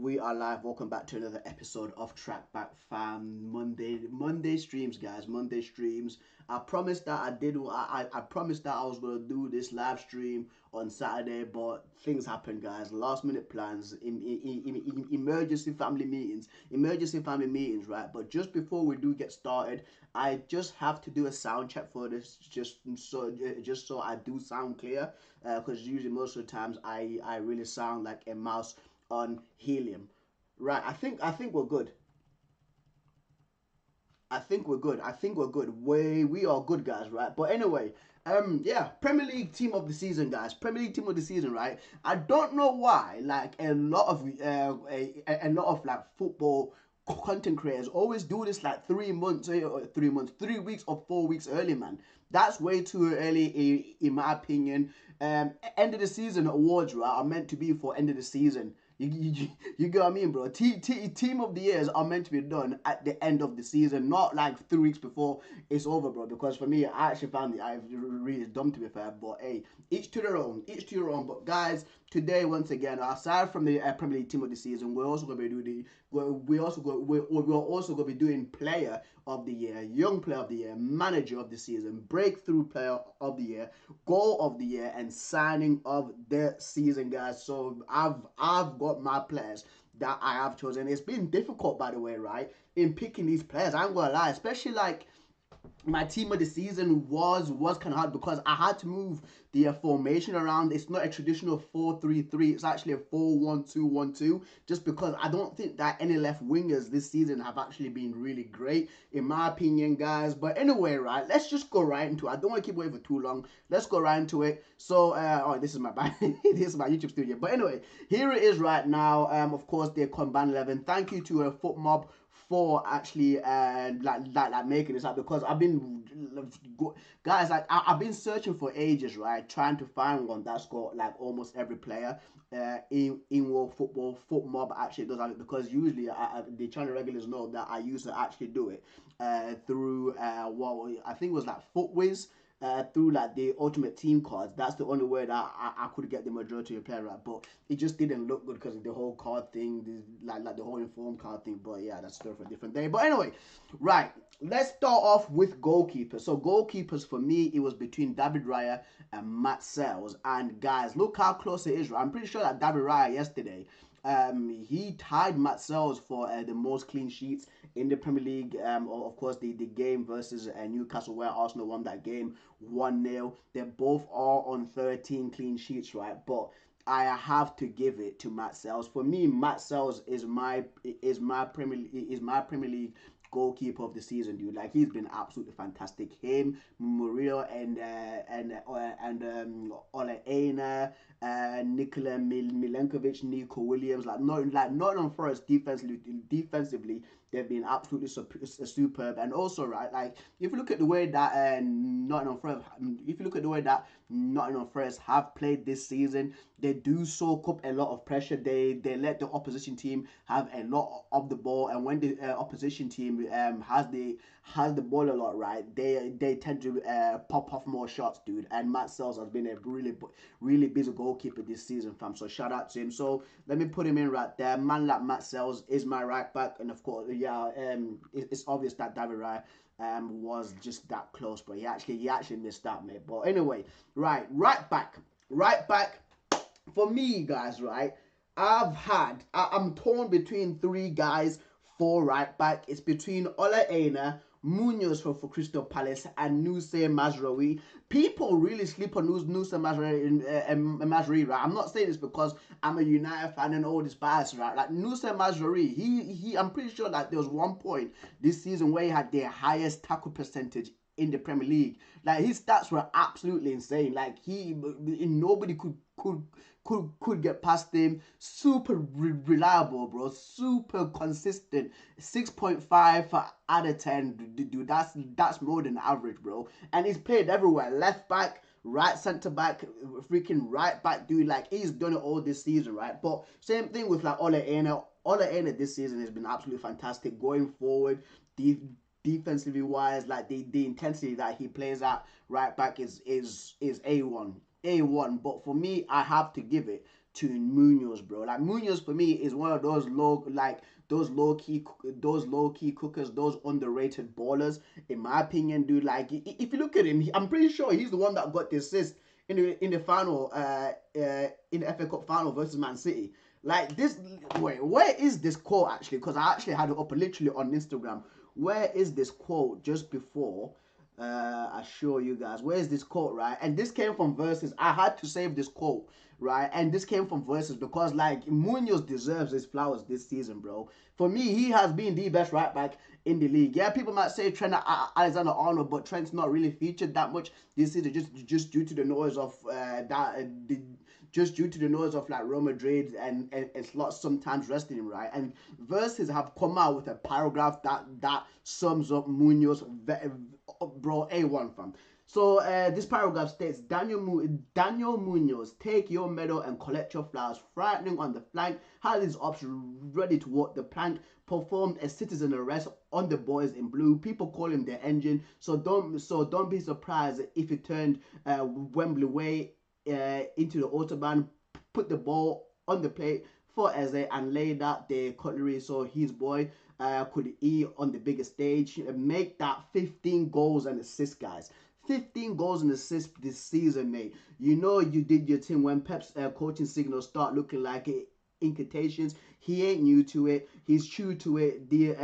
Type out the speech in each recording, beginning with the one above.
we are live. Welcome back to another episode of Trackback Fam. Monday streams, guys. Monday streams. I promised that I promised that I was gonna do this live stream on Saturday, but things happen, guys. Last minute plans, emergency family meetings, right? But just before we do get started, I just have to do a sound check for this, just so I do sound clear, because usually most of the times I really sound like a mouse on helium. Right, I think we're good. I think we're good. We are good, guys, right? But anyway, yeah, Premier League team of the season, guys. Premier League team of the season, right? I don't know why, like a lot of like football content creators always do this like 3 months, 3 months, 3 weeks or 4 weeks early, man. That's way too early, in my opinion. End of the season awards, right, are meant to be for end of the season. You get what I mean, bro? Team of the years are meant to be done at the end of the season, not like 3 weeks before it's over, bro. Because for me, I actually found it I really dumb, to be fair. But hey, each to their own, each to your own. But guys, today once again, aside from the Premier League team of the season, we're also gonna be doing we're also gonna be doing player of the year, young player of the year, manager of the season, breakthrough player of the year, goal of the year, and signing of the season, guys. So I've got my players that I have chosen. It's been difficult, by the way, right, in picking these players. I ain't gonna lie, especially like my team of the season was kind of hard because I had to move the formation around. It's not a traditional 4-3-3. It's actually a 4-1-2-1-2. Just because I don't think that any left wingers this season have actually been really great, in my opinion, guys. But anyway, right, let's just go right into it. I don't want to keep waiting for too long. Let's go right into it. So, oh, this is my this is my YouTube studio. But anyway, here it is right now. Of course, the combined 11. Thank you to Foot Mob for actually like making this up, because I've been, guys, like I've been searching for ages, right, trying to find one that's got like almost every player. In World Football, Foot Mob actually does have it, because usually the channel regulars know that I used to actually do it through what I think was like Footwiz, through like the ultimate team cards. That's the only way that I could get the majority of player right, but it just didn't look good because of the whole card thing, like the whole inform card thing. But yeah, that's still for a different day. But anyway, right, let's start off with goalkeepers. So goalkeepers for me, it was between David Raya and Matt Sells. And guys, look how close it is, right? I'm pretty sure that David Raya yesterday, he tied Matt Sells for the most clean sheets in the Premier League. Of course, the game versus Newcastle, where Arsenal won that game 1-0. They both are on 13 clean sheets, right? But I have to give it to Matt Sells. For me, Matt Sells is my Premier League goalkeeper of the season, dude. Like, he's been absolutely fantastic. Him, Murillo, and Ole Aina, Nikola Milenkovic, Nico Williams. Like, Nottingham Forest defensively, they've been absolutely superb. And also, right, like if you look at the way that Nottingham Forest have played this season, they do soak up a lot of pressure. They let the opposition team have a lot of the ball, and when the opposition team has the ball a lot, right, they tend to pop off more shots, dude. And Matt Sells has been a really busy goalkeeper this season, fam. So shout out to him. So let me put him in right there. Man like Matt Sells is my right back, and of course, yeah, it's obvious that David Raya was just that close, but he actually missed that, mate. But anyway, right back. For me, guys, right, I'm torn between three guys for right back. It's between Ole Aina, Munoz for Crystal Palace, and Nuse Mazraoui. People really sleep on Nuse Mazraoui, right? I'm not saying this because I'm a United fan and all this bias, right? Like Nuse Mazraoui, I'm pretty sure that there was one point this season where he had the highest tackle percentage in the Premier League. Like, his stats were absolutely insane. Like, nobody could get past him. Super reliable, bro. Super consistent. 6.5 out of 10. Dude, that's more than average, bro. And he's played everywhere. Left back, right centre back, freaking right back, dude. Like, he's done it all this season, right? But same thing with like Ole Aina. Ole Aina this season has been absolutely fantastic going forward. Defensively wise, like the intensity that he plays at right back is A1. But for me, I have to give it to Munoz, bro. Like Munoz for me is one of those low key cookers, those underrated ballers, in my opinion, dude. Like if you look at him, I'm pretty sure he's the one that got the assist in the final in the FA Cup final versus Man City. Like this, wait, where is this quote actually? Because I actually had it up literally on Instagram. Where is this quote just before? I show you guys. Where is this quote, right? And this came from Versus. I had to save this quote, right? And this came from Versus because, like, Munoz deserves his flowers this season, bro. For me, he has been the best right back in the league. Yeah, people might say Trent Alexander-Arnold, but Trent's not really featured that much this season, just due to the noise of just due to the noise of like Real Madrid and slots sometimes resting him, right? And Versus have come out with a paragraph that sums up Munoz, bro, A1 fam. So this paragraph states, Daniel Munoz, take your medal and collect your flowers. Frightening on the flank, had his ops ready to walk the plank, performed a citizen arrest on the boys in blue. People call him the engine, so don't be surprised if he turned Wembley way into the autobahn, put the ball on the plate for Eze and laid out the cutlery so his boy could eat on the biggest stage. Make that 15 goals and assists, guys. 15 goals and assists this season, mate. You know you did your thing when Pep's coaching signals start looking like incantations. He ain't new to it. He's true to it. The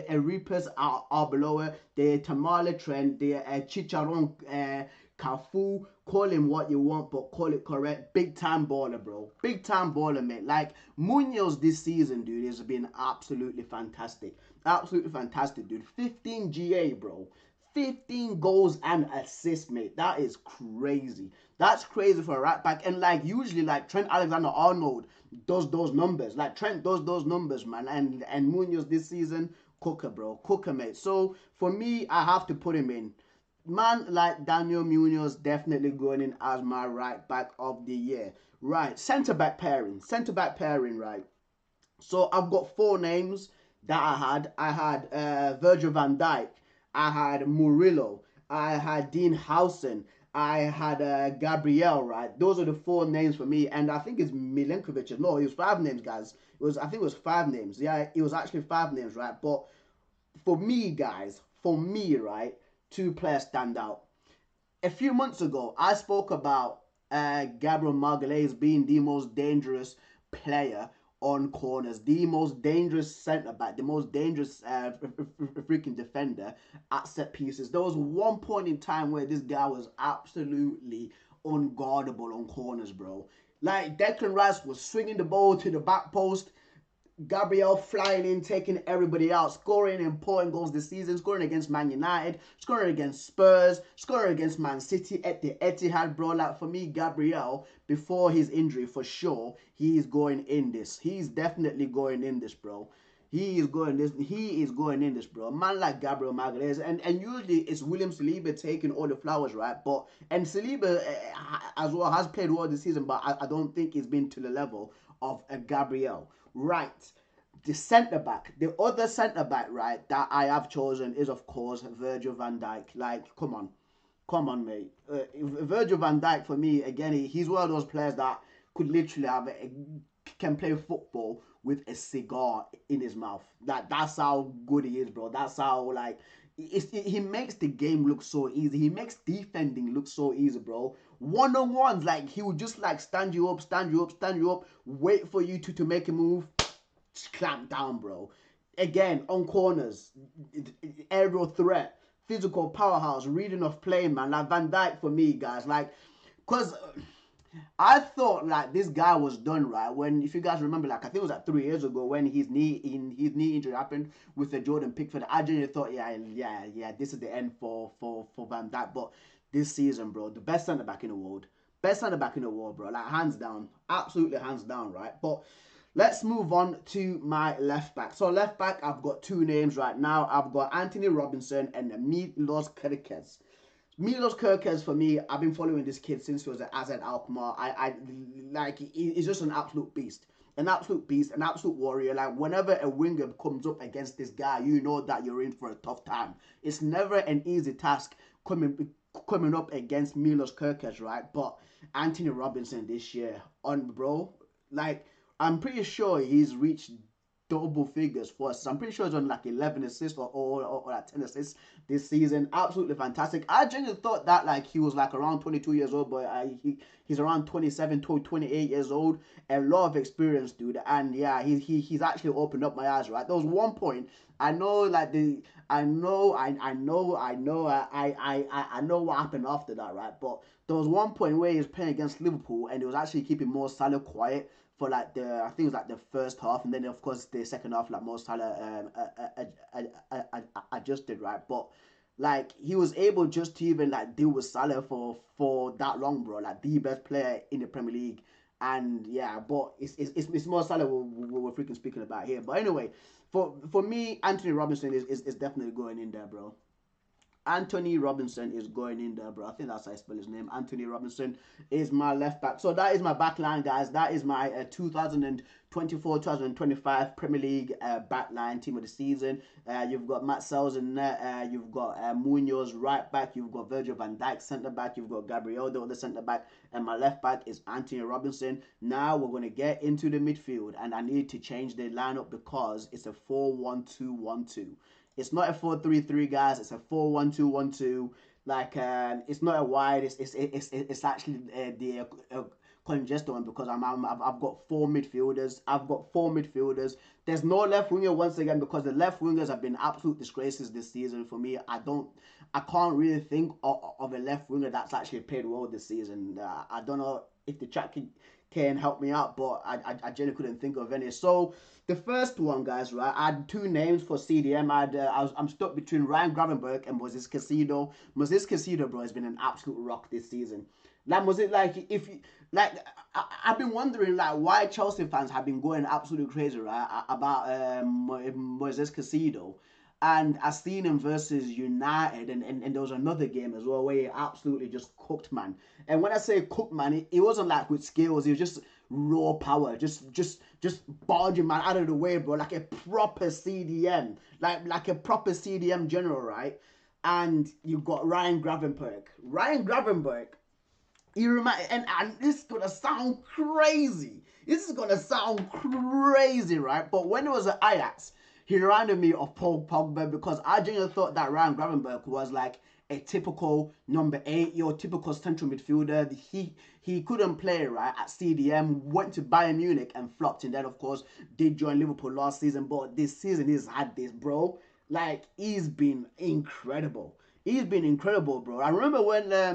Reapers are below it. The Tamale Trend, the Chicharron Cafu, call him what you want, but call it correct. Big time baller, bro. Big time baller, mate. Like, Munoz this season, dude, has been absolutely fantastic. Absolutely fantastic, dude. 15 GA, bro. 15 goals and assists, mate. That is crazy. That's crazy for a right back. And like usually, like Trent Alexander-Arnold does those numbers. Like Trent does those numbers, man. And Munoz this season, cooker, bro. Cooker, mate. So for me, I have to put him in. Man like Daniel Munoz definitely going in as my right back of the year. Right, centre back pairing, right. So I've got 4 names that I had. I had Virgil van Dijk, I had Murillo, I had Dean Howson, I had Gabriel, right? Those are the 4 names for me, and I think it's Milenkovic. No, it was 5 names, guys. I think it was 5 names. Yeah, it was actually 5 names, right? But for me, guys, right, 2 players stand out. A few months ago, I spoke about Gabriel Magalhaes being the most dangerous player on corners, the most dangerous centre back, the most dangerous freaking defender at set pieces. There was one point in time where this guy was absolutely unguardable on corners, bro. Like Declan Rice was swinging the ball to the back post. Gabriel flying in, taking everybody out, scoring important goals this season, scoring against Man United, scoring against Spurs, scoring against Man City at the Etihad, bro. Like, for me, Gabriel, before his injury, for sure, he is going in this. He's definitely going in this, bro. He is going in this, bro. A man like Gabriel Magalhaes, and usually it's William Saliba taking all the flowers, right? And Saliba as well has played well this season, but I don't think he's been to the level of Gabriel. Right, the centre back, the other centre back, right, that I have chosen is of course Virgil van Dijk. Like, come on, mate. Virgil van Dijk for me, again, he's one of those players that could literally can play football with a cigar in his mouth. That's how good he is, bro. That's how, like, he makes the game look so easy. He makes defending look so easy, bro. One-on-ones, like, he would just, like, stand you up, wait for you to make a move, clamp down, bro. Again, on corners, aerial threat, physical powerhouse, reading of play, man. Like, Van Dijk for me, guys. Like, because I thought, like, this guy was done, right? When, if you guys remember, like, I think it was like 3 years ago when his knee injury happened with the Jordan Pickford. I genuinely thought, yeah, this is the end for Van Dijk. But this season, bro, the best centre back in the world. Best centre back in the world, bro. Like, hands down. Absolutely hands down, right? But let's move on to my left back. So left back, I've got 2 names right now. I've got Anthony Robinson and Milos Kerkez. Milos Kerkez, for me, I've been following this kid since he was at AZ Alkmaar. I like, he's just an absolute beast. An absolute beast, an absolute warrior. Like, whenever a winger comes up against this guy, you know that you're in for a tough time. It's never an easy task coming coming up against Milos Kerkez, right? But Anthony Robinson this year, bro, like I'm pretty sure he's reached double figures for us. I'm pretty sure he's on like 11 assists or like 10 assists this season. Absolutely fantastic. I genuinely thought that like he was like around 22 years old, but he's around 27 to 28 years old. A lot of experience, dude. And yeah, he's actually opened up my eyes, right? There was one point I know, like I know what happened after that, right? But there was one point where he was playing against Liverpool and it was actually keeping Mo Salah quiet for like I think it was like the first half, and then of course the second half, like Mo Salah adjusted, right? But like he was able just to even like deal with Salah for that long, bro. Like the best player in the Premier League. And yeah, but it's Mo Salah we're freaking speaking about here. But anyway, for me, Anthony Robinson is definitely going in there, bro. Anthony Robinson is going in there, bro. I think that's how I spell his name. Anthony Robinson is my left back. So that is my back line, guys. That is my 2024-2025 Premier League back line team of the season. You've got Matt Sells in there. You've got Munoz right back. You've got Virgil van Dijk centre back. You've got Gabriel the other centre back. And my left back is Anthony Robinson. Now we're going to get into the midfield. And I need to change the lineup because it's a 4-1-2-1-2. It's not a 4-3-3, guys. It's a 4-1-2-1-2. Like it's not a wide. It's actually the congested one because I've got four midfielders. There's no left winger once again because the left wingers have been absolute disgraces this season for me. I can't really think of a left winger that's actually played well this season. I don't know if the chat can help me out, but I genuinely couldn't think of any. So the first one, guys, right? I had two names for CDM. I'm stuck between Ryan Gravenberch and Moses Caicedo. Moses Caicedo, bro, has been an absolute rock this season. Like, was it like if you like? I've been wondering like why Chelsea fans have been going absolutely crazy, right, about Moses Caicedo. And I seen him versus United, and there was another game as well where he absolutely just cooked, man. And when I say cooked, man, it wasn't like with skills. It was just raw power, just barging man out of the way, bro, like a proper CDM, like a proper CDM general, right? And you've got Ryan Gravenberch. Ryan Gravenberch, you remind, and this is gonna sound crazy. This is gonna sound crazy, right? But when it was at Ajax, he reminded me of Paul Pogba because I genuinely thought that Ryan Gravenberch was like a typical number 8, your typical central midfielder. He couldn't play right at CDM, went to Bayern Munich and flopped, and then of course did join Liverpool last season. But this season he's had this, bro. Like he's been incredible. He's been incredible, bro. I remember when I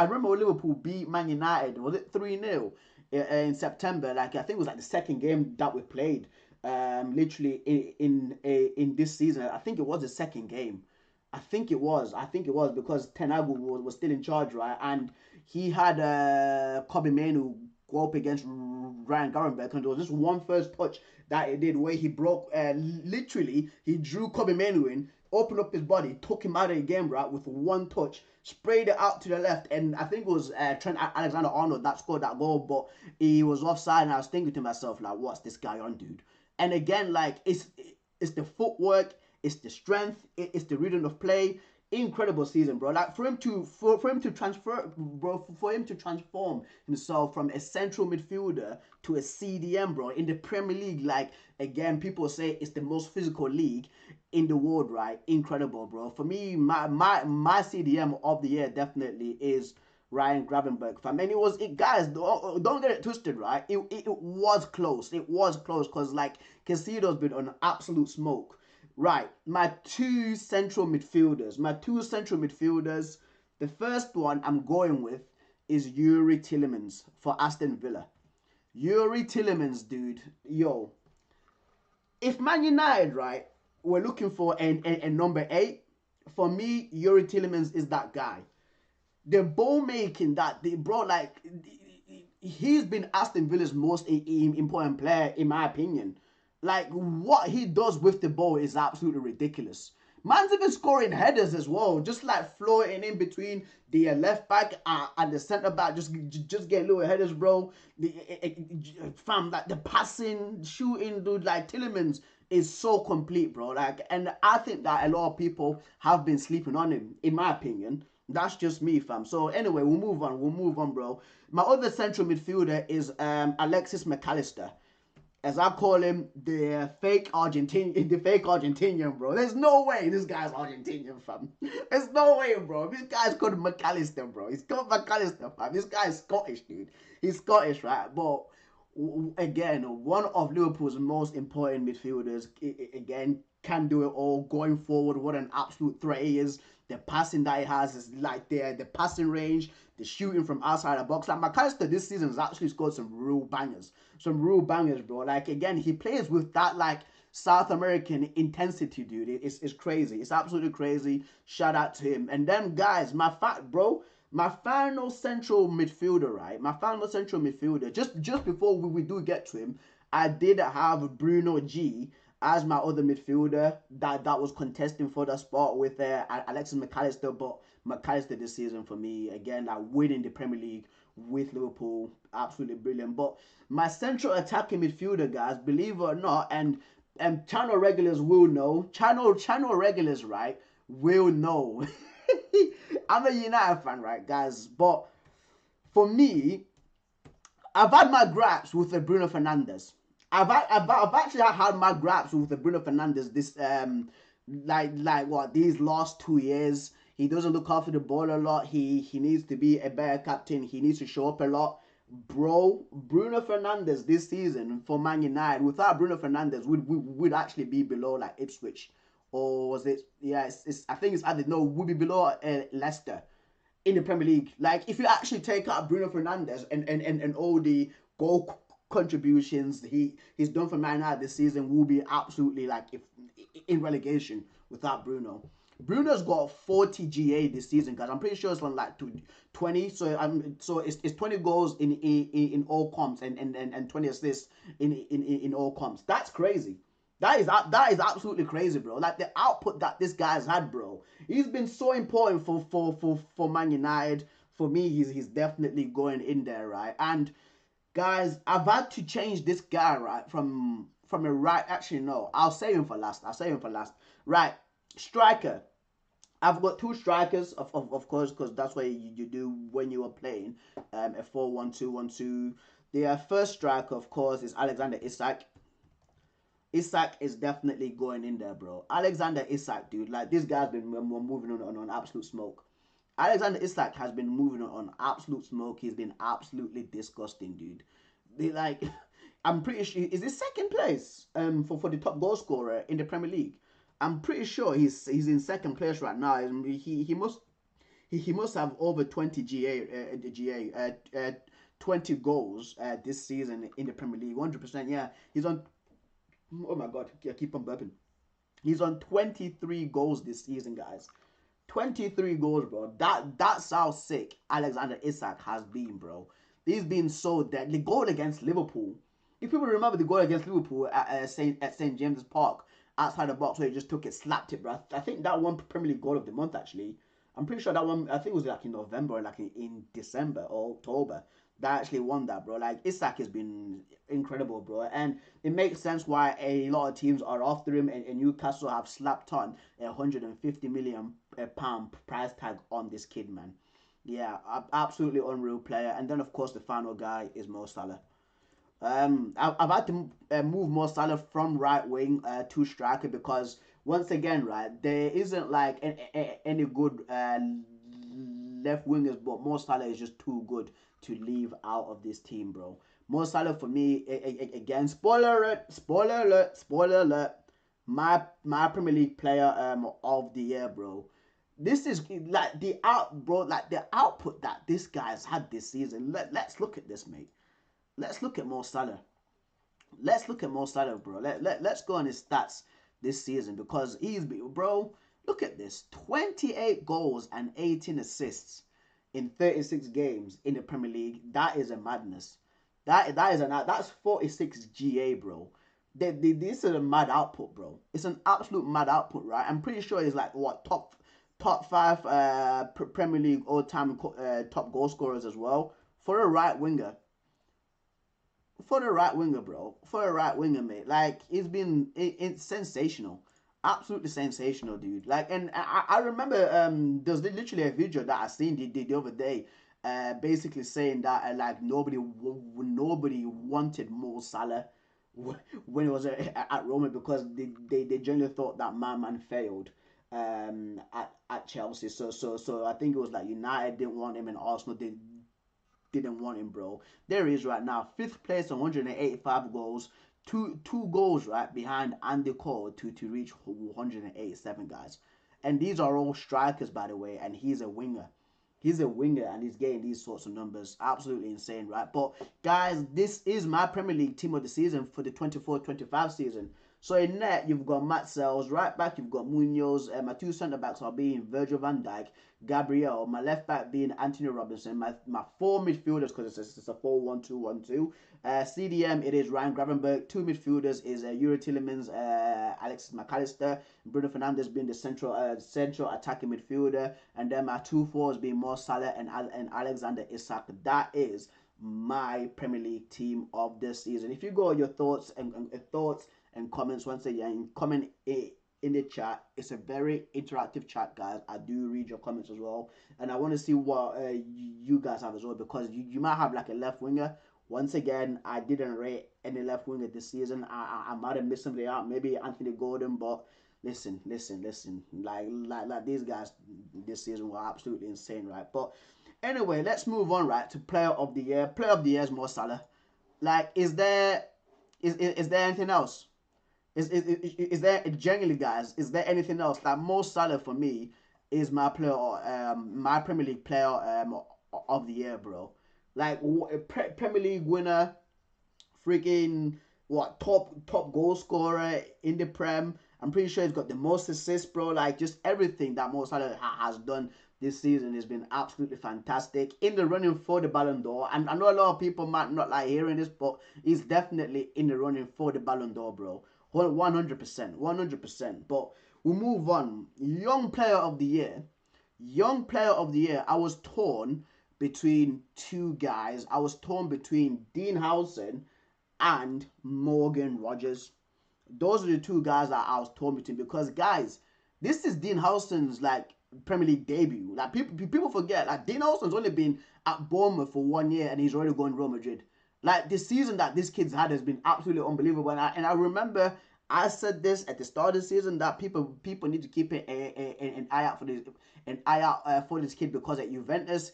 remember when Liverpool beat Man United. Was it 3-0 in September? Like I think it was like the second game that we played. Literally in this season. I think it was the second game. I think it was because Ten Hag was still in charge, right? And he had Kobe Mainoo go up against Ryan Gravenberch, and there was just one first touch that he did where he broke, literally, he drew Kobe Mainoo in, opened up his body, took him out of the game, right, with one touch, sprayed it out to the left, and I think it was Trent Alexander-Arnold that scored that goal, but he was offside, and I was thinking to myself, like, what's this guy on, dude? And again, like, it's the footwork, it's the strength, it's the reading of play. Incredible season, bro. Like for him to transform himself from a central midfielder to a CDM, bro, in the Premier League. Like again, people say it's the most physical league in the world, right? Incredible, bro. For me, my CDM of the year definitely is Ryan Gravenberch. I mean, guys, don't get it twisted, right? It was close. It was close because like Caicedo's been on absolute smoke. Right, my two central midfielders. The first one I'm going with is Yuri Tielemans for Aston Villa. Yuri Tielemans, dude. Yo, if Man United, right, we're looking for a number 8, for me, Yuri Tielemans is that guy. The ball making that, bro, like, he's been Aston Villa's most important player, in my opinion. Like, what he does with the ball is absolutely ridiculous. Man's even scoring headers as well, just like floating in between the left back and the centre back, just get little headers, bro. Fam, like the passing, shooting, dude, like Tielemans is so complete, bro. Like, and I think that a lot of people have been sleeping on him, in my opinion. That's just me, fam. So anyway, we'll move on. We'll move on, bro. My other central midfielder is Alexis McAllister, as I call him, the fake Argentinian, bro. There's no way this guy's Argentinian, fam. There's no way, bro. This guy's called McAllister, bro. He's called McAllister, fam. This guy's Scottish, dude. He's Scottish, right? But again, one of Liverpool's most important midfielders. Again, can do it all going forward. What an absolute threat he is. The passing that he has is like the passing range, the shooting from outside the box. Like McAllister this season has actually scored some real bangers. Some real bangers, bro. Like again, he plays with that like South American intensity, dude. It's crazy. It's absolutely crazy. Shout out to him. And then guys, my final central midfielder, right? My final central midfielder. Just before we do get to him, I did have Bruno G as my other midfielder that was contesting for the spot with Alexis McAllister. But McAllister this season for me, again, like winning the Premier League with Liverpool, absolutely brilliant. But my central attacking midfielder, guys, believe it or not, and channel regulars will know, channel regulars, right, will know. I'm a United fan, right, guys? But for me, I've had my gripes with the Bruno Fernandes. I've actually had my gripes with the Bruno Fernandes this like what these last 2 years. He doesn't look after the ball a lot. He needs to be a better captain. He needs to show up a lot. Bro, Bruno Fernandes this season for Man United, without Bruno Fernandes, would actually be below like Ipswich, or was it? Yeah, I think it's either no, would be below Leicester in the Premier League. Like if you actually take out Bruno Fernandes and all the goal contributions he's done for Man United this season, will be absolutely like if in relegation without Bruno. Bruno's got 40 GA this season, guys. I'm pretty sure it's on like 20. So it's 20 goals in all comps and 20 assists in all comps. That's crazy. That is absolutely crazy, bro. Like the output that this guy's had, bro. He's been so important for Man United. For me, he's definitely going in there, right? And guys, I've had to change this guy, right, from a right. Actually, no, I'll save him for last. Right, striker. I've got two strikers, of course, because that's what you do when you are playing a 4-1-2-1-2. The first striker, of course, is Alexander Isak. Isak is definitely going in there, bro. Alexander Isak, dude, like this guy's been moving on absolute smoke. Alexander Isak has been moving on absolute smoke. He's been absolutely disgusting, dude. Like, I'm pretty sure is this second place for the top goal scorer in the Premier League. I'm pretty sure he's in second place right now. He must have over 20 GA 20 goals this season in the Premier League. 100%. Yeah, he's on. Oh my God, I keep on burping. He's on 23 goals this season, guys. 23 goals, bro. That's how sick Alexander Isak has been, bro. He's been so deadly. Goal against Liverpool. If people remember the goal against Liverpool at St James's Park, outside the box where he just took it, slapped it, bro. I think that one Premier League goal of the month, actually. I'm pretty sure that one, I think it was like in November or like in December or October. That actually won that, bro. Like, Isak has been incredible, bro. And it makes sense why a lot of teams are after him, and Newcastle have slapped on £150 million price tag on this kid, man. Yeah, absolutely unreal player. And then, of course, the final guy is Mo Salah. I've had to move Mo Salah from right wing to striker because once again, right, there isn't like any good left wingers, but Mo Salah is just too good to leave out of this team, bro. Mo Salah for me, again, spoiler alert, my Premier League player of the year, bro. This is like the output that this guy's had this season. Let's look at this, mate. Let's look at Mo Salah. Let's look at Mo Salah, bro. Let's go on his stats this season because bro, look at this. 28 goals and 18 assists in 36 games in the Premier League. That is a madness. That's 46 GA, bro. This is a mad output, bro. It's an absolute mad output, right? I'm pretty sure he's like what top 5 Premier League all-time top goal scorers as well for a right winger. For the right winger, bro. For a right winger, mate. Like, it's sensational. Absolutely sensational, dude. Like, and I remember there's literally a video that I seen the other day, basically saying that like nobody wanted Mo Salah when it was at Roma because they generally thought that my man failed at Chelsea. So I think it was like United didn't want him and Arsenal didn't want him, bro. There he is right now, fifth place on 185 goals, two goals right behind Andy Cole to reach 187, guys. And these are all strikers, by the way, and he's a winger. He's a winger and he's getting these sorts of numbers. Absolutely insane, right? But guys, this is my Premier League team of the season for the 24-25 season. So in net, you've got Matt Sells. Right back, you've got Munoz. My two centre-backs are being Virgil van Dijk, Gabriel. My left back being Anthony Robinson. My four midfielders, because it's a 4-1-2-1-2. CDM, it is Ryan Gravenberch. Two midfielders is Yuri Tillemans, Alexis McAllister, Bruno Fernandes being the central attacking midfielder. And then my two forwards being Mo Salah and Alexander Isak. That is my Premier League team of this season. If you go your thoughts and comments once again, comment it in the chat. It's a very interactive chat, guys. I do read your comments as well, and I want to see what you guys have as well, because you might have like a left winger. Once again, I didn't rate any left winger this season. I might have missed somebody out, maybe Anthony Gordon, but listen. Like these guys this season were absolutely insane, right? But anyway, let's move on, right, to player of the year. Player of the year is Mo Salah. Like, is there anything else? Is there genuinely, guys? Is there anything else? That Mo Salah for me is my my Premier League player of the year, bro. Like Premier League winner, freaking what top goal scorer in the Prem. I'm pretty sure he's got the most assists, bro. Like just everything that Mo Salah has done this season has been absolutely fantastic. In the running for the Ballon d'Or, and I know a lot of people might not like hearing this, but he's definitely in the running for the Ballon d'Or, bro. 100%, 100%. But we'll move on. Young player of the year. Young player of the year. I was torn between two guys. I was torn between Dean Howson and Morgan Rogers. Those are the two guys that I was torn between, because guys, this is Dean Howson's like Premier League debut. Like people forget, like Dean Howson's only been at Bournemouth for 1 year and he's already going to Real Madrid. Like the season that this kid's had has been absolutely unbelievable. And I remember I said this at the start of the season that people need to keep an eye out for this kid, because at Juventus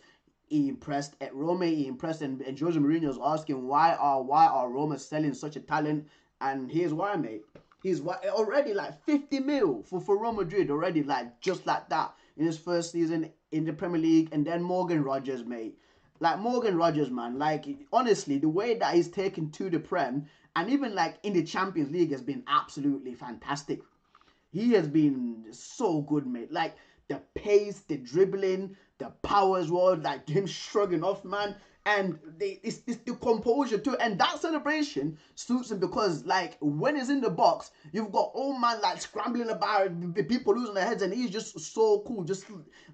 he impressed, at Roma he impressed, and Jose Mourinho was asking why are Roma selling such a talent, and here's why, mate. He's already like 50 mil for Real Madrid already, like just like that in his first season in the Premier League. And then Morgan Rogers, mate. Like Morgan Rogers, man, like honestly, the way that he's taken to the Prem and even like in the Champions League has been absolutely fantastic. He has been so good, mate. Like the pace, the dribbling, the power as well, like him shrugging off, man. And it's the composure too. And that celebration suits him, because like when he's in the box, you've got old man like scrambling about, the people losing their heads, and he's just so cool. Just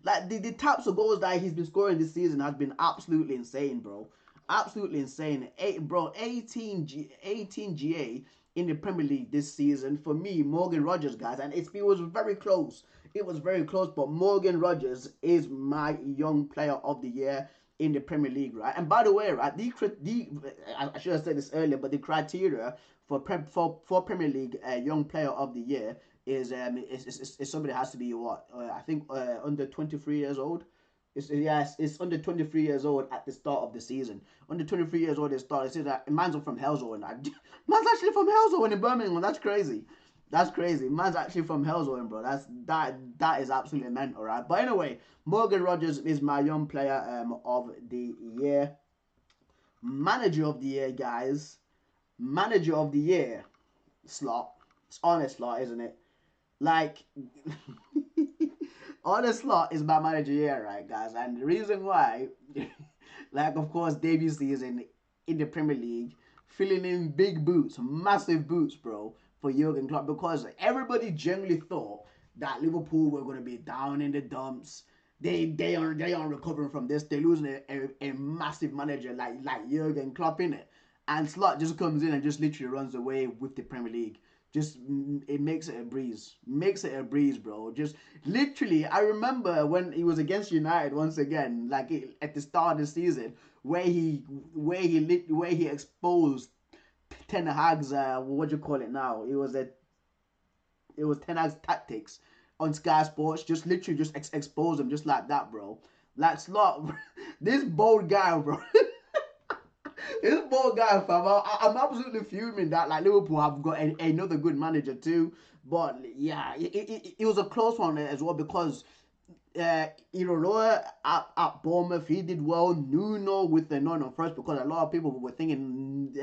like the types of goals that he's been scoring this season has been absolutely insane, bro. Absolutely insane. 18 GA in the Premier League this season for me, Morgan Rogers, guys, and it was very close. It was very close, but Morgan Rogers is my young player of the year in the Premier League, right? And by the way, right, I should have said this earlier, but the criteria for Premier League young player of the year is somebody has to be what I think under 23 years old. It's under 23 years old at the start of the season. Under 23 years old at the start. It says that man's from Hellsville. Man's actually from Hellsville in Birmingham. That's crazy. That's crazy. Man's actually from Hellsville, bro. That is absolutely mental, right? But anyway, Morgan Rogers is my young player of the year. Manager of the year, guys. Manager of the year. Slot. It's honest slot, isn't it? Like honest slot is my manager here, right, guys? And the reason why, like, of course, debut season in the Premier League, filling in big boots, massive boots, bro, for Jurgen Klopp, because everybody generally thought that Liverpool were going to be down in the dumps. They aren't recovering from this. They're losing a massive manager like Jurgen Klopp, innit? and Slot just comes in and just literally runs away with the Premier League. Just it makes it a breeze. Makes it a breeze, bro. Just literally, I remember when he was against United once again, like at the start of the season, where he exposed Ten Hag's what do you call it now? It was Ten Hag's tactics on Sky Sports. Just literally just expose him just like that, bro. Like Slot, this bold guy, bro. This poor guy, fam. I'm absolutely fuming that like Liverpool have got another good manager too. But yeah, it was a close one as well because Irola at Bournemouth, he did well. Nuno with the Nottingham Forest because a lot of people were thinking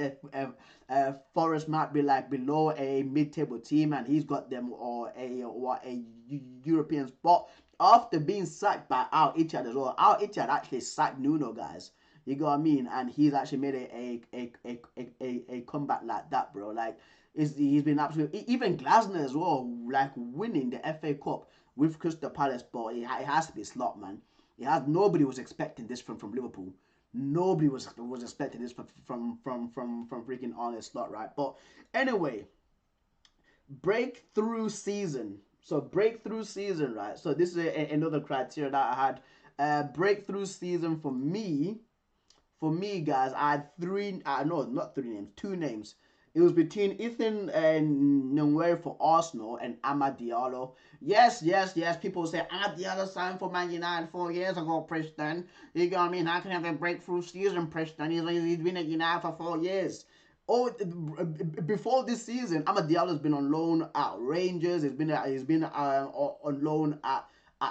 Forest might be like below a mid-table team and he's got them or a European spot. After being sacked by Al Ittihad as well, Al Ittihad actually sacked Nuno, guys. You know what I mean? And he's actually made a comeback like that, bro. Like, he's been absolutely... Even Glasner as well, like, winning the FA Cup with Crystal Palace, but it has to be Slot, man. Nobody was expecting this from Liverpool. Nobody was expecting this from freaking Arne Slot, right? But anyway, breakthrough season. So breakthrough season, right? So this is another criteria that I had. Breakthrough season for me, guys, I had two names. It was between Ethan and Nwaneri for Arsenal and Amad Diallo. Yes. People say Amad Diallo signed for Man United 4 years ago, Preston. You know what I mean? How can you have a breakthrough season, Preston? He's been at United for 4 years. Oh, before this season, Amad Diallo's been on loan at Rangers. He's been on loan at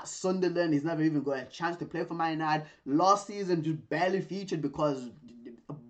Sunderland. He's never even got a chance to play for Man United. Last season, just barely featured because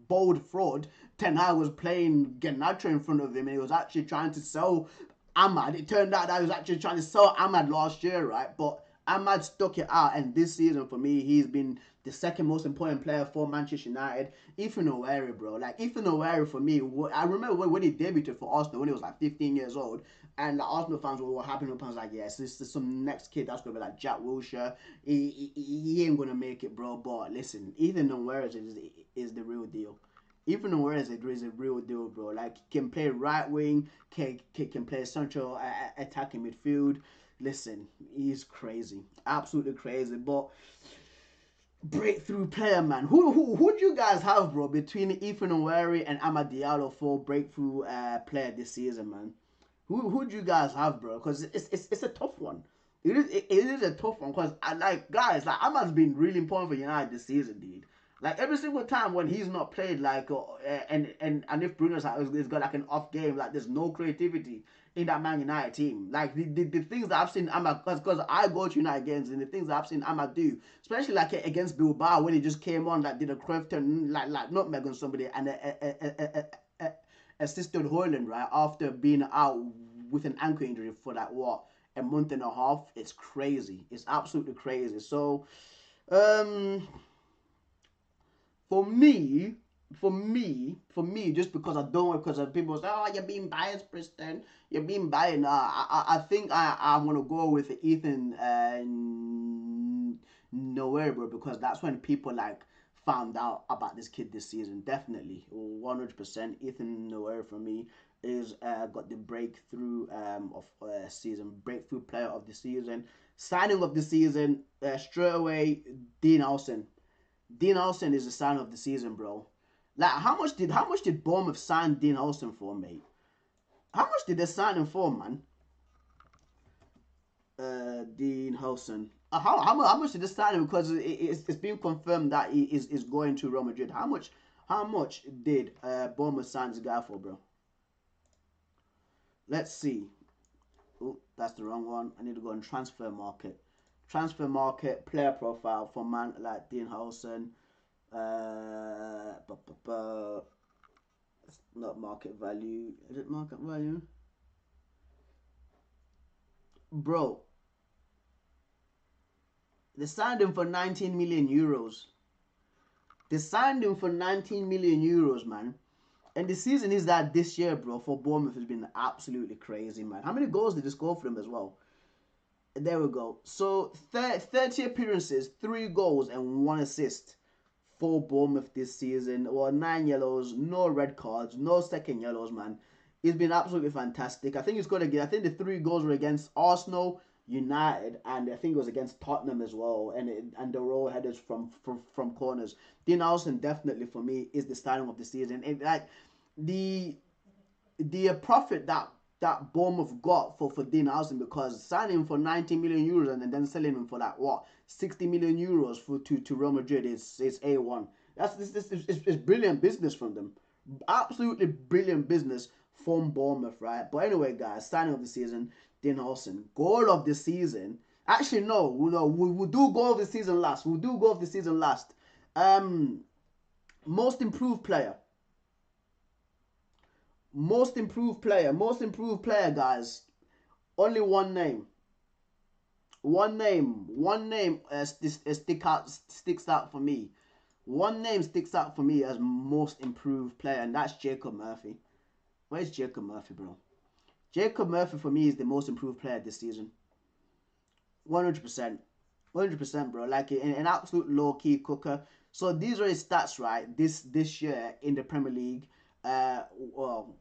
bold fraud. Ten Hag was playing Garnacho in front of him and he was actually trying to sell Amad. It turned out that he was actually trying to sell Amad last year, right? But Amad stuck it out, and this season for me, he's been the second most important player for Manchester United. Ethan Nwaneri, bro. Like, Ethan Nwaneri for me, I remember when he debuted for Arsenal when he was like 15 years old, and the Arsenal fans were happy with him. I was like, yes, this is some next kid that's going to be like Jack Wilshere. He ain't going to make it, bro. But listen, Ethan Nwaneri is the real deal. Even though is a real deal, bro. Like, can play right wing, can play central attacking midfield. Listen, he's crazy, absolutely crazy. But breakthrough player, man. Who do you guys have, bro, between Ethan Nwaneri and Amad Diallo for breakthrough player this season, man? Who do you guys have, bro? Because it's a tough one. It is a tough one because guys, like Amad's been really important for United this season, dude. Like every single time when he's not played, like and if Bruno's got like an off game, like there's no creativity in that Man United team. Like the things that I've seen Amad, because I go to United games, and the things that I've seen Amad do, especially like against Bilbao when he just came on, like did a Cruyff turn, like nutmeg on somebody and assisted Haaland, right, after being out with an ankle injury for like what, a month and a half. It's crazy. It's absolutely crazy. So for me, just because I don't, because people say, oh, you're being biased, Preston. You're being biased. I think I'm going to go with Ethan Nwaneri, bro, because that's when people, like, found out about this kid this season. Definitely. 100%. Ethan Nwaneri, for me, is got the breakthrough of season. Breakthrough player of the season. Signing of the season, straight away, Dean Olsen. Dean Olsen is the sign of the season, bro. Like, how much did Bournemouth sign Dean Olsen for, mate? How much did they sign him for, man? Dean Olsen. How much did they sign him? Because it's been confirmed that he is going to Real Madrid. How much did Bournemouth sign this guy for, bro? Let's see. Oh, that's the wrong one. I need to go on transfer market. Transfer market, player profile for man like Dean Olsen. It's not market value. Is it market value? Bro, they signed him for 19 million euros. They signed him for 19 million euros, man. And the season is that this year, bro, for Bournemouth has been absolutely crazy, man. How many goals did they score for them as well? There we go. So 30 appearances, 3 goals and 1 assist. for Bournemouth this season. Well, 9 yellows, no red cards, no second yellows, man. He's been absolutely fantastic. I think he's going to get. I think the 3 goals were against Arsenal, United, and I think it was against Tottenham as well. And the roll headers from corners. Dean Allison definitely for me is the starting of the season. And like the profit that Bournemouth got for Dean Allison, because signing him for 90 million euros and then selling him for like what 60 million euros to Real Madrid is A1. It's brilliant business from them. Absolutely brilliant business from Bournemouth, right? But anyway, guys, signing of the season, Dean Allison. Goal of the season. Actually, no, we'll do goal of the season last. We'll do goal of the season last. Most improved player. Most improved player, guys. Only one name. One name sticks out for me. One name sticks out for me as most improved player, and that's Jacob Murphy. Where's Jacob Murphy, bro? Jacob Murphy for me is the most improved player this season. 100%. 100%, bro. Like an absolute low-key cooker. So these are his stats, right? This year in the Premier League. Well,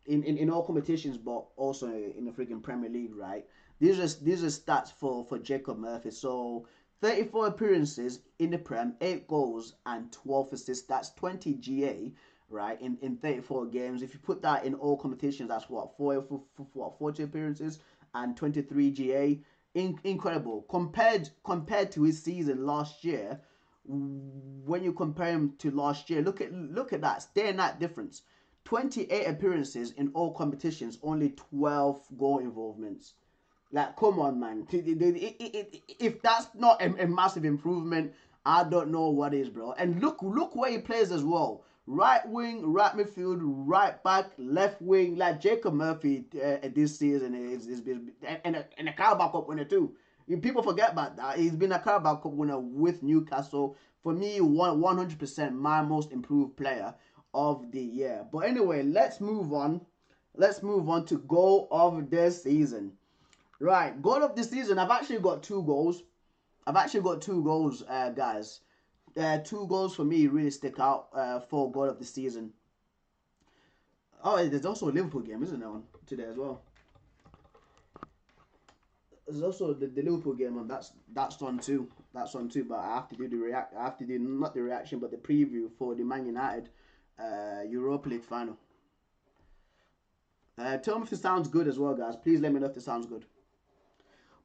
in all competitions, but also in the freaking Premier League, right? These are stats for Jacob Murphy. So 34 appearances in the Prem, 8 goals and 12 assists. That's 20 GA, right? In 34 games. If you put that in all competitions, that's what 40 appearances and 23 GA. Incredible. Compared to his season last year. When you compare him to last year, look at that day and night difference. 28 appearances in all competitions, only 12 goal involvements. Like, come on, man. If that's not a massive improvement, I don't know what is, bro. And look where he plays as well. Right wing, right midfield, right back, left wing. Like Jacob Murphy this season is and a Carabao Cup winner too. People forget about that. He's been a Carabao Cup winner with Newcastle. For me, 100% my most improved player of the year. But anyway, let's move on. Let's move on to goal of the season. Right, goal of the season. I've actually got 2 goals. Guys. 2 goals for me really stick out for goal of the season. Oh, there's also a Liverpool game, isn't there, one today as well? There's also the Liverpool game, and that's on too. That's on too. But I have to do I have to do not the reaction, but the preview for the Man United Europa League final. Tell me if it sounds good as well, guys. Please let me know if it sounds good.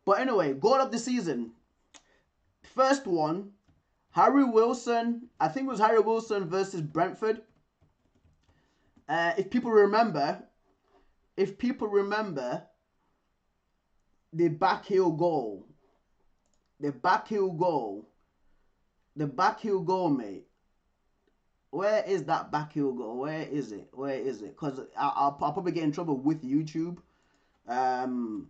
But anyway, goal of the season. First one, Harry Wilson. I think it was Harry Wilson versus Brentford. If people remember, the backheel goal. The backheel goal, mate. Where is that backheel goal? Where is it? Because I'll probably get in trouble with YouTube and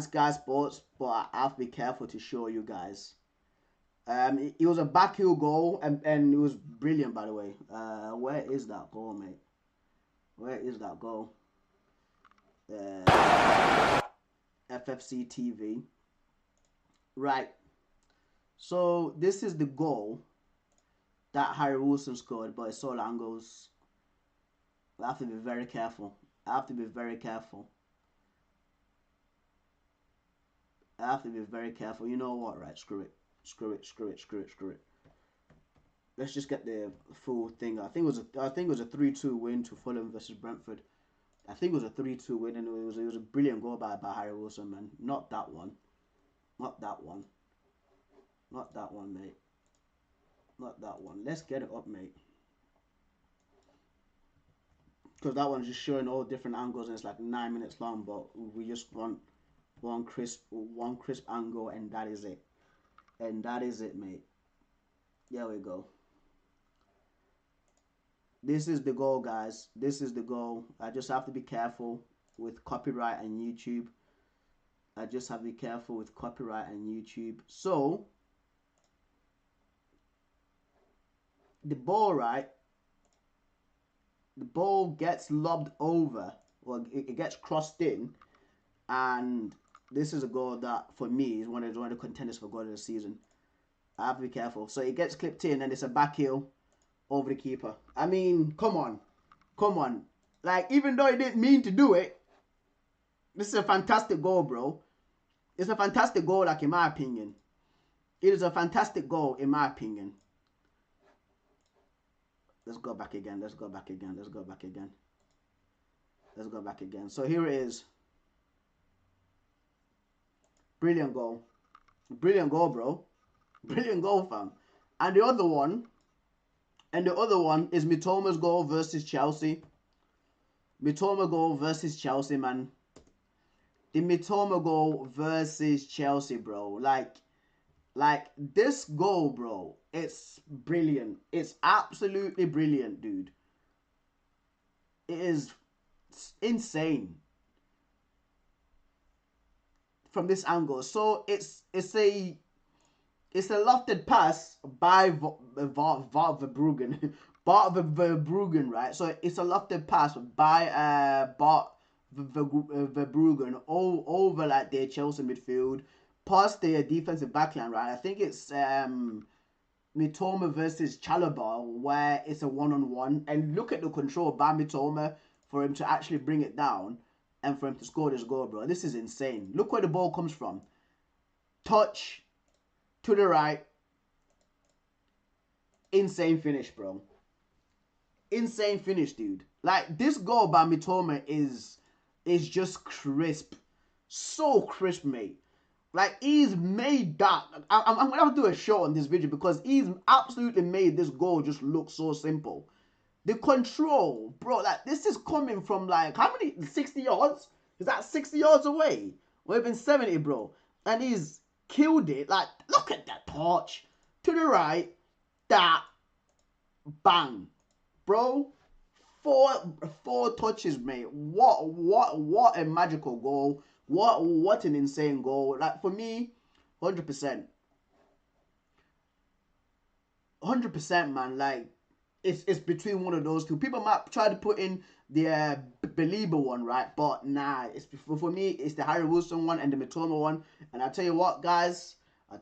Sky Sports, but I have to be careful to show you guys. It was a backheel goal, and it was brilliant, by the way. Where is that goal, mate? Where is that goal? FFC TV. Right. So this is the goal that Harry Wilson scored, but it's all angles. I have to be very careful. I have to be very careful. You know what? Right, screw it. Let's just get the full thing. I think it was a 3-2 win to Fulham versus Brentford. I think it was a 3-2 win, and it was a brilliant goal by Harry Wilson, man. Not that one, mate. Not that one. Let's get it up, mate. Because that one's just showing all different angles, and it's like 9 minutes long. But we just want one crisp angle, and that is it. Mate. There we go. This is the goal, guys. This is the goal. I just have to be careful with copyright and YouTube. So, the ball, right? The ball gets lobbed over. Well, it gets crossed in. And this is a goal that, for me, is one of the contenders for goal of the season. I have to be careful. So it gets clipped in and it's a back heel over the keeper. I mean, come on. Come on. Like, even though he didn't mean to do it, this is a fantastic goal, bro. It's a fantastic goal, like, in my opinion. It is a fantastic goal, in my opinion. Let's go back again. Let's go back again. Let's go back again. Let's go back again. So here it is. Brilliant goal. Brilliant goal, bro. Brilliant goal, fam. And the other one is Mitoma's goal versus Chelsea. Mitoma goal versus Chelsea, man. The Mitoma goal versus Chelsea, bro. Like this goal, bro. It's brilliant. It's absolutely brilliant, dude. It is insane from this angle. So it's a lofted pass by Verbruggen. Bart Verbruggen, right? So it's a lofted pass by Bart Verbruggen over like their Chelsea midfield, past their defensive backline, right? I think it's Mitoma versus Chalobah, where it's a one-on-one. And look at the control by Mitoma for him to actually bring it down and for him to score this goal, bro. This is insane. Look where the ball comes from. Touch to the right. Insane finish, bro. Insane finish, dude. Like, this goal by Mitoma is just crisp. So crisp, mate. Like, he's made that. I'm going to have to do a show on this video because he's absolutely made this goal just look so simple. The control, bro, like, this is coming from, like, how many? 60 yards? Is that 60 yards away? Or even 70, bro. And he's killed it. Like, look at that touch. To the right. That. Bang. Bro. Four touches, mate. What a magical goal. What an insane goal. Like, for me, 100%. 100%, man. Like, it's between one of those two. People might try to put in the Belieber one, right? But nah, it's for me, it's the Harry Wilson one and the Mitoma one. And I tell you what, guys, I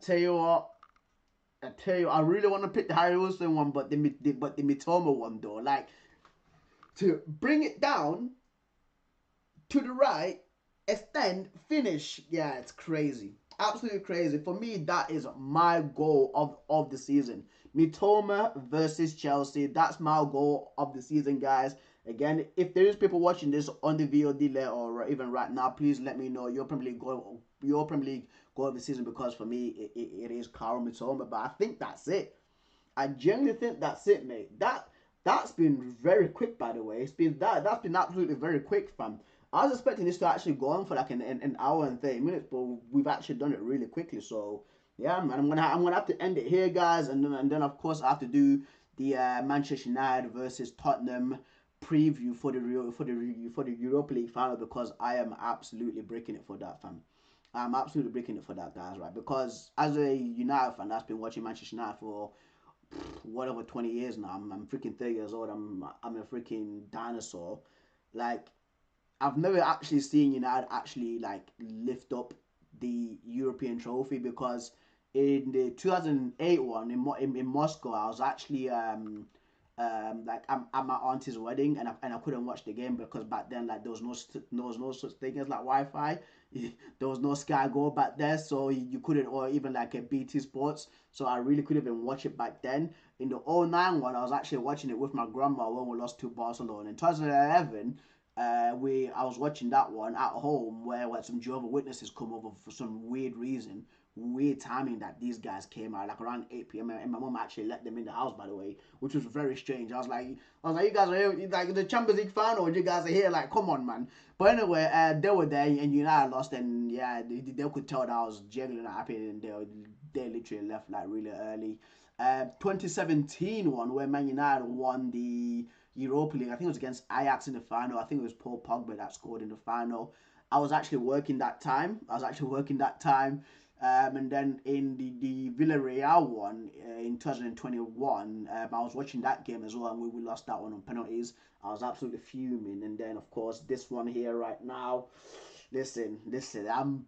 really want to pick the Harry Wilson one, but the Mitoma one though, like, to bring it down to the right, extend, finish. Yeah, it's crazy. Absolutely crazy. For me, that is my goal of the season. Mitoma versus Chelsea. That's my goal of the season, guys. Again, if there is people watching this on the VOD later or even right now, please let me know your Premier League goal of the season, because for me, it is Kaoru Mitoma. But I think that's it. I genuinely think that's it, mate. That's been very quick, by the way. That's been absolutely very quick, fam. I was expecting this to actually go on for like an hour and 30 minutes, but we've actually done it really quickly. So yeah, man, I'm gonna have to end it here, guys, and then of course I have to do the Manchester United versus Tottenham preview for the Europa League final, because I am absolutely breaking it for that, fam. I'm absolutely breaking it for that, guys, right? Because as a United fan that's been watching Manchester United for whatever 20 years now, I'm freaking 30 years old. I'm a freaking dinosaur. Like, I've never actually seen United actually like lift up the European trophy, because in the 2008 one in Moscow, I was actually like I'm at my auntie's wedding, and I couldn't watch the game because back then, like, there was no such thing as like Wi-Fi. There was no Sky Go back there, so you couldn't, or even like a BT Sports, so I really couldn't even watch it back then. In the 09 one, I was actually watching it with my grandma when we lost to Barcelona. In 2011, I was watching that one at home, where some Jehovah's Witnesses come over for some weird reason, weird timing, that these guys came out like around 8 p.m. and my mom actually let them in the house, by the way, which was very strange. I was like, you guys are here, like, the Champions League final, and you guys are here, like, come on, man. But anyway, they were there, and United lost, and yeah, they could tell that I was genuinely not happy, and they literally left like really early. 2017 one, where Man United won the Europa League. I think it was against Ajax in the final. I think it was Paul Pogba that scored in the final. I was actually working that time. And then in the Villarreal one in 2021, I was watching that game as well, and we lost that one on penalties. I was absolutely fuming. And then, of course, this one here right now. Listen,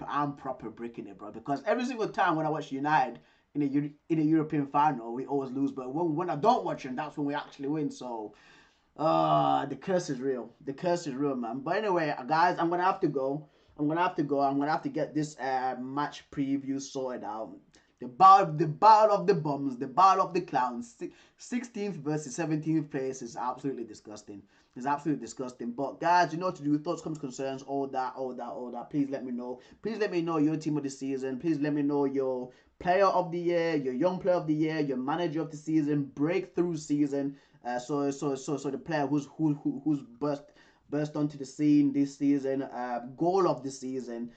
I'm proper breaking it, bro. Because every single time when I watch United in a European final, we always lose. But when I don't watch them, that's when we actually win. So, the curse is real. The curse is real, man. But anyway, guys, I'm gonna have to go. I'm gonna have to go. I'm gonna have to get this match preview sorted out. The battle of the bums, the battle of the clowns. 16th versus 17th place is absolutely disgusting. It's absolutely disgusting. But guys, you know what to do. Thoughts, comments, concerns, all that. Please let me know. Please let me know your team of the season. Please let me know your player of the year, your young player of the year, your manager of the season, breakthrough season. So the player who's burst onto the scene this season, goal of the season,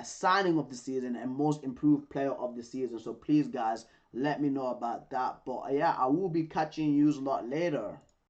signing of the season, and most improved player of the season. So please, guys, let me know about that. But yeah, I will be catching you a lot later.